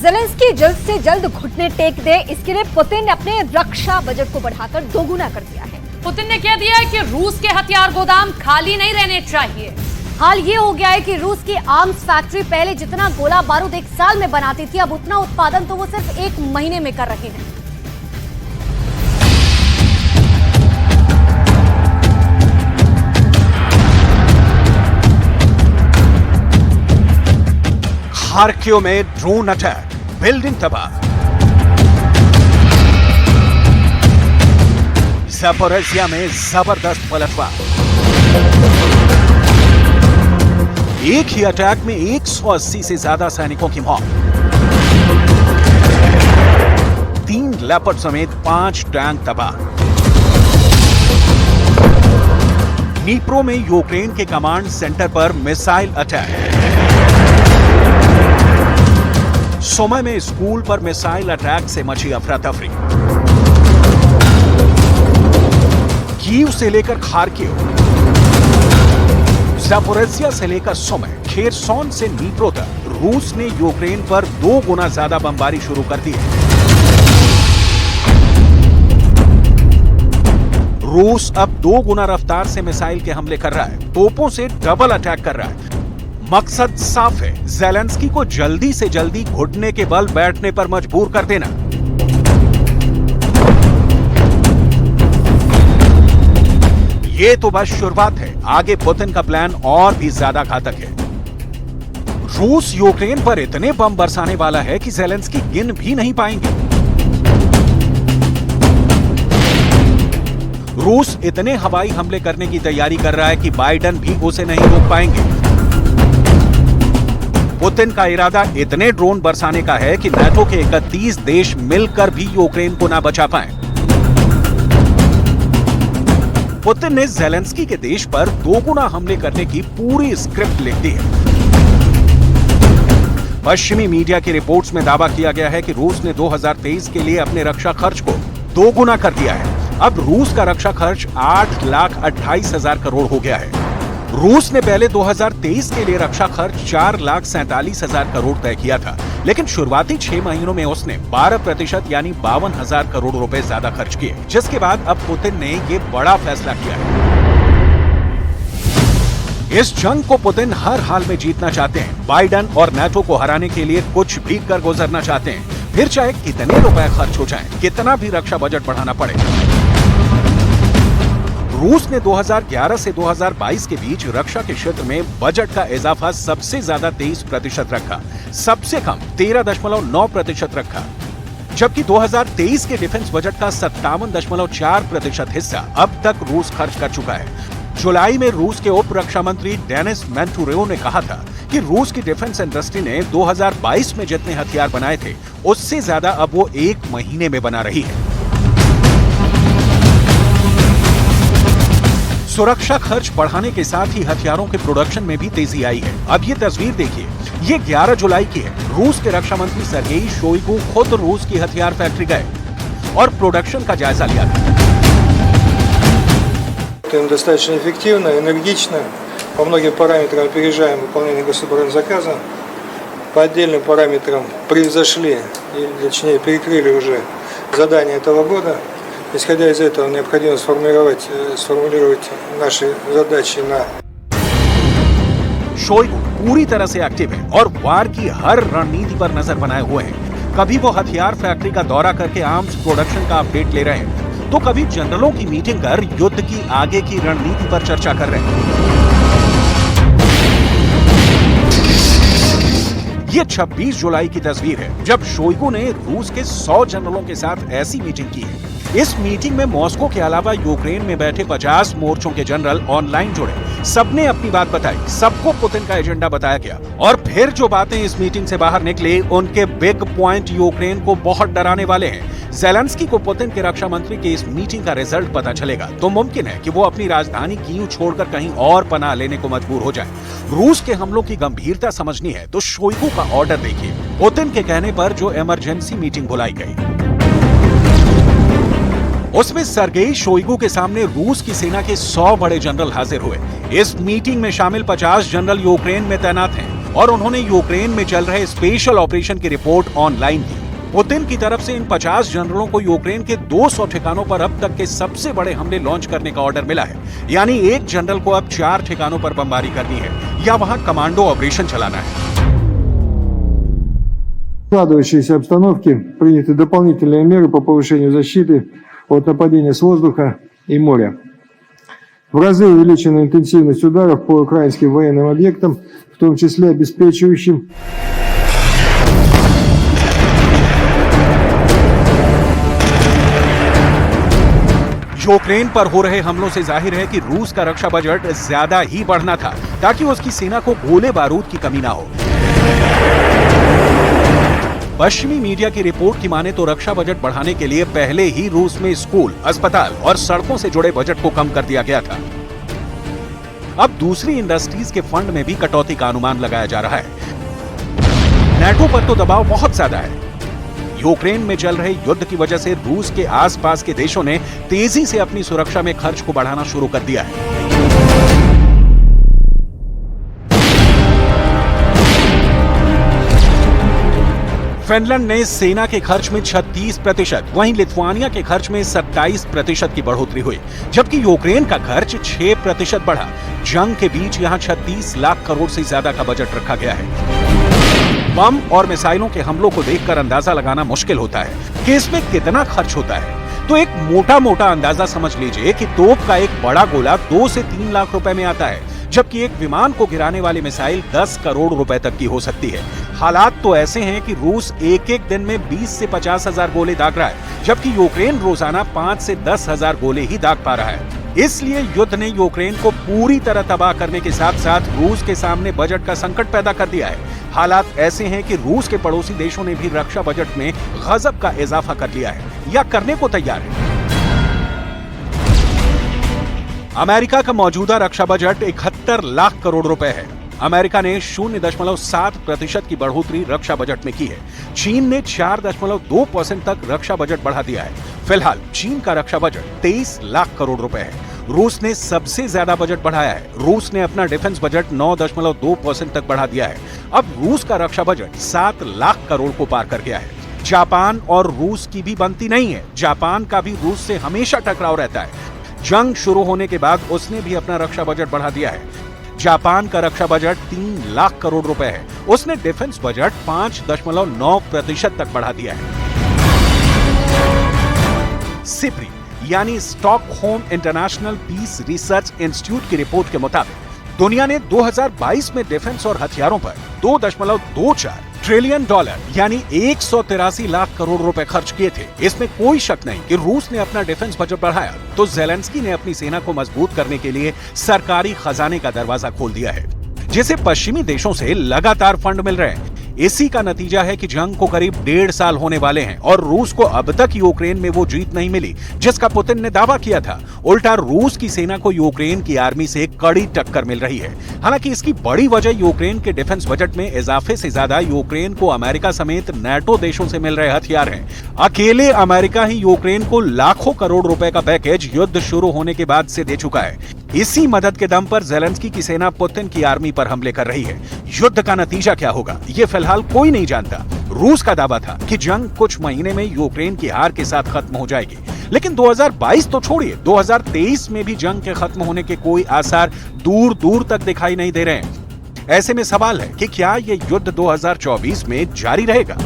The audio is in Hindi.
ज़ेलेंस्की जल्द से जल्द घुटने टेक दे, इसके लिए पुतिन ने अपने रक्षा बजट को बढ़ाकर दोगुना कर दिया है। पुतिन ने कह दिया है कि रूस के हथियार गोदाम खाली नहीं रहने चाहिए। हाल ये हो गया है कि रूस की आर्म्स फैक्ट्री पहले जितना गोला बारूद एक साल में बनाती थी, अब उतना उत्पादन तो वो सिर्फ एक महीने में कर रहे हैं। खार्किव में ड्रोन अटैक, बिल्डिंग तबाह। ज़पोरिज़िया में जबरदस्त पलटवार। एक ही अटैक में 180 से ज्यादा सैनिकों की मौत। 3 लेपर्ड समेत 5 टैंक तबाह। नीप्रो में यूक्रेन के कमांड सेंटर पर मिसाइल अटैक। सुमी में स्कूल पर मिसाइल अटैक से मची अफरा तफरी। कीव से लेकर खार्किव, ज़पोरिज़िया से लेकर सुमी, खेरसोन से नीप्रो तक रूस ने यूक्रेन पर 2 गुना ज्यादा बमबारी शुरू कर दी है। रूस अब 2 गुना रफ्तार से मिसाइल के हमले कर रहा है, तोपों से डबल अटैक कर रहा है। मकसद साफ है, ज़ेलेंस्की को जल्दी से जल्दी घुटने के बल बैठने पर मजबूर कर देना। ये तो बस शुरुआत है, आगे पुतिन का प्लान और भी ज्यादा घातक है। रूस यूक्रेन पर इतने बम बरसाने वाला है कि ज़ेलेंस्की गिन भी नहीं पाएंगे। रूस इतने हवाई हमले करने की तैयारी कर रहा है कि बाइडेन भी उसे नहीं रोक पाएंगे। पुतिन का इरादा इतने ड्रोन बरसाने का है कि नाटो के 31 देश मिलकर भी यूक्रेन को ना बचा पाए। पुतिन ने ज़ेलेंस्की के देश पर 2 गुना हमले करने की पूरी स्क्रिप्ट लिख दी है। पश्चिमी मीडिया की रिपोर्ट्स में दावा किया गया है कि रूस ने 2023 के लिए अपने रक्षा खर्च को 2 गुना कर दिया है। अब रूस का रक्षा खर्च 8,28,000 करोड़ हो गया है। रूस ने पहले 2023 के लिए रक्षा खर्च 4,47,000 करोड़ तय किया था, लेकिन शुरुआती 6 महीनों में उसने 12% यानी 52,000 करोड़ रुपए ज्यादा खर्च किए, जिसके बाद अब पुतिन ने ये बड़ा फैसला किया है। इस जंग को पुतिन हर हाल में जीतना चाहते हैं। बाइडेन और नाटो को हराने के लिए कुछ भी कर गुजरना चाहते हैं, फिर चाहे कितने रुपए खर्च हो जाएं, कितना भी रक्षा बजट बढ़ाना पड़े। रूस ने 2011 से 2022 के बीच रक्षा के क्षेत्र में बजट का इजाफा सबसे ज्यादा 23% रखा, सबसे कम 13.9% रखा, जबकि 2023 के डिफेंस बजट का 57.4% हिस्सा अब तक रूस खर्च कर चुका है। जुलाई में रूस के उप रक्षा मंत्री डेनिस मेंटुरेव ने कहा था कि रूस की डिफेंस इंडस्ट्री ने 2022 में जितने हथियार बनाए थे, उससे ज्यादा अब वो 1 महीने में बना रही है। सुरक्षा खर्च बढ़ाने के साथ ही हथियारों के प्रोडक्शन में भी तेजी आई है। अब ये तस्वीर देखिए, ये 11 जुलाई की है। रूस के रक्षा मंत्री सर्गेई शोइगु खुद रूस की हथियार फैक्ट्री गए और प्रोडक्शन का जायजा लिया था। Достаточно эффективно, энергично, по многим параметрам опережаем выполнение гособоронзаказа, по отдельным параметрам превзошли, или точнее перекрыли уже задания этого года. Исходя из этого, необходимо сформулировать наши задачи на... शोइगु पूरी तरह से एक्टिव है और वार की हर रणनीति पर नजर बनाए हुए हैं। कभी वो हथियार फैक्ट्री का दौरा करके आर्म्स प्रोडक्शन का अपडेट ले रहे हैं, तो कभी जनरलों की मीटिंग कर युद्ध की आगे की रणनीति पर चर्चा कर रहे हैं। ये 26 जुलाई की तस्वीर है, जब शोइगु ने रूस के 100 जनरलों के साथ ऐसी मीटिंग की है। इस मीटिंग में मॉस्को के अलावा यूक्रेन में बैठे 50 मोर्चों के जनरल ऑनलाइन जुड़े। सबने अपनी बात बताई, सबको पुतिन का एजेंडा बताया गया और फिर जो बातें इस मीटिंग से बाहर निकली, उनके बिग पॉइंट यूक्रेन को बहुत डराने वाले हैं। ज़ेलेंस्की को पुतिन के रक्षा मंत्री के इस मीटिंग का रिजल्ट पता चलेगा तो मुमकिन है कि वो अपनी राजधानी कीव छोड़कर कहीं और पनाह लेने को मजबूर हो जाए। रूस के हमलों की गंभीरता समझनी है तो शोइगु का ऑर्डर देखिए। पुतिन के कहने पर जो इमरजेंसी मीटिंग बुलाई गई, उसमें सर्गेई शोइगु के सामने रूस की सेना के 100 बड़े जनरल हाजिर हुए। इस मीटिंग में शामिल 50 जनरल यूक्रेन में तैनात हैं और उन्होंने यूक्रेन में चल रहे स्पेशल ऑपरेशन की रिपोर्ट ऑनलाइन की। पुतिन की तरफ से इन 50 जनरलों को यूक्रेन के 200 ठिकानों पर अब तक के सबसे बड़े हमले लॉन्च करने का ऑर्डर मिला है। यानी एक जनरल को अब 4 ठिकानों पर बमबारी करनी है या वहां कमांडो ऑपरेशन चलाना है। В складывающейся обстановке приняты дополнительные меры по повышению защиты от нападения с воздуха и моря. В разы увеличена интенсивность ударов по украинским военным объектам, в том числе обеспечивающим यूक्रेन पर हो रहे हमलों से जाहिर है कि रूस का रक्षा बजट ज्यादा ही बढ़ना था ताकि उसकी सेना को गोले बारूद की कमी ना हो। पश्चिमी मीडिया की रिपोर्ट की माने तो रक्षा बजट बढ़ाने के लिए पहले ही रूस में स्कूल, अस्पताल और सड़कों से जुड़े बजट को कम कर दिया गया था। अब दूसरी इंडस्ट्रीज के फंड में भी कटौती का अनुमान लगाया जा रहा है। नेटो पर तो दबाव बहुत ज्यादा है। यूक्रेन में चल रहे युद्ध की वजह से रूस के आसपास के देशों ने तेजी से अपनी सुरक्षा में खर्च को बढ़ाना शुरू कर दिया है। फिनलैंड ने सेना के खर्च में 36%, वहीं लिथुआनिया के खर्च में 27% की बढ़ोतरी हुई, जबकि यूक्रेन का खर्च 6% बढ़ा। जंग के बीच यहां 36 लाख करोड़ से ज्यादा का बजट रखा गया है। बम और मिसाइलों के हमलों को देखकर अंदाजा लगाना मुश्किल होता है कि इसमें कितना खर्च होता है। तो एक मोटा अंदाजा समझ लीजिए कि तोप का एक बड़ा गोला 2 से 3 लाख रुपए में आता है, जबकि एक विमान को गिराने वाली मिसाइल 10 करोड़ रुपए तक की हो सकती है। हालात तो ऐसे हैं कि रूस एक दिन में 20 से 50 हजार गोले दाग रहा है, जबकि यूक्रेन रोजाना 5 से 10 हजार गोले ही दाग पा रहा है। इसलिए युद्ध ने यूक्रेन को पूरी तरह तबाह करने के साथ साथ रूस के सामने बजट का संकट पैदा कर दिया है। हालात ऐसे हैं कि रूस के पड़ोसी देशों ने भी रक्षा बजट में गजब का इजाफा कर लिया है या करने को तैयार है। अमेरिका का मौजूदा रक्षा बजट 71 लाख करोड़ रुपए है। अमेरिका ने 0.7% की बढ़ोतरी रक्षा बजट में की है। चीन ने 4.2% तक रक्षा बजट बढ़ा दिया है। फिलहाल चीन का रक्षा बजट 23 लाख करोड़ रुपए है। रूस ने सबसे ज्यादा बजट बढ़ाया है। रूस ने अपना डिफेंस बजट 9.2% तक बढ़ा दिया है। अब रूस का रक्षा बजट 7 लाख करोड़ को पार कर गया है। जापान और रूस की भी बनती नहीं है। जापान का भी रूस से हमेशा टकराव रहता है। जंग शुरू होने के बाद उसने भी अपना रक्षा बजट बढ़ा दिया है। जापान का रक्षा बजट 3 लाख करोड़ रुपए है। उसने डिफेंस बजट 5.9% तक बढ़ा दिया है। सिप्री यानी Stockholm International Peace Research Institute की रिपोर्ट के मुताबिक दुनिया ने 2022 में डिफेंस और हथियारों पर $2.24 ट्रिलियन यानी 183 लाख करोड़ रुपए खर्च किए थे। इसमें कोई शक नहीं कि रूस ने अपना डिफेंस बजट बढ़ाया तो ज़ेलेंस्की ने अपनी सेना को मजबूत करने के लिए सरकारी खजाने का दरवाजा खोल दिया है, जिसे पश्चिमी देशों से लगातार फंड मिल रहे हैं। इसी का नतीजा है कि जंग को करीब 1.5 साल होने वाले हैं और रूस को अब तक यूक्रेन में वो जीत नहीं मिली जिसका पुतिन ने दावा किया था। उल्टा रूस की सेना को यूक्रेन की आर्मी से कड़ी टक्कर मिल रही है। हालांकि इसकी बड़ी वजह यूक्रेन के डिफेंस बजट में इजाफे से ज्यादा यूक्रेन को अमेरिका समेत नेटो देशों से मिल रहे हथियार हैं। अकेले अमेरिका ही यूक्रेन को लाखों करोड़ रुपए का पैकेज युद्ध शुरू होने के बाद से दे चुका है। इसी मदद के दम पर ज़ेलेंस्की की सेना पुतिन की आर्मी पर हमले कर रही है। युद्ध का नतीजा क्या होगा ये फिलहाल कोई नहीं जानता। रूस का दावा था कि जंग कुछ महीने में यूक्रेन की हार के साथ खत्म हो जाएगी, लेकिन 2022 तो छोड़िए 2023 में भी जंग के खत्म होने के कोई आसार दूर दूर तक दिखाई नहीं दे रहे हैं। ऐसे में सवाल है कि क्या ये युद्ध 2024 में जारी रहेगा।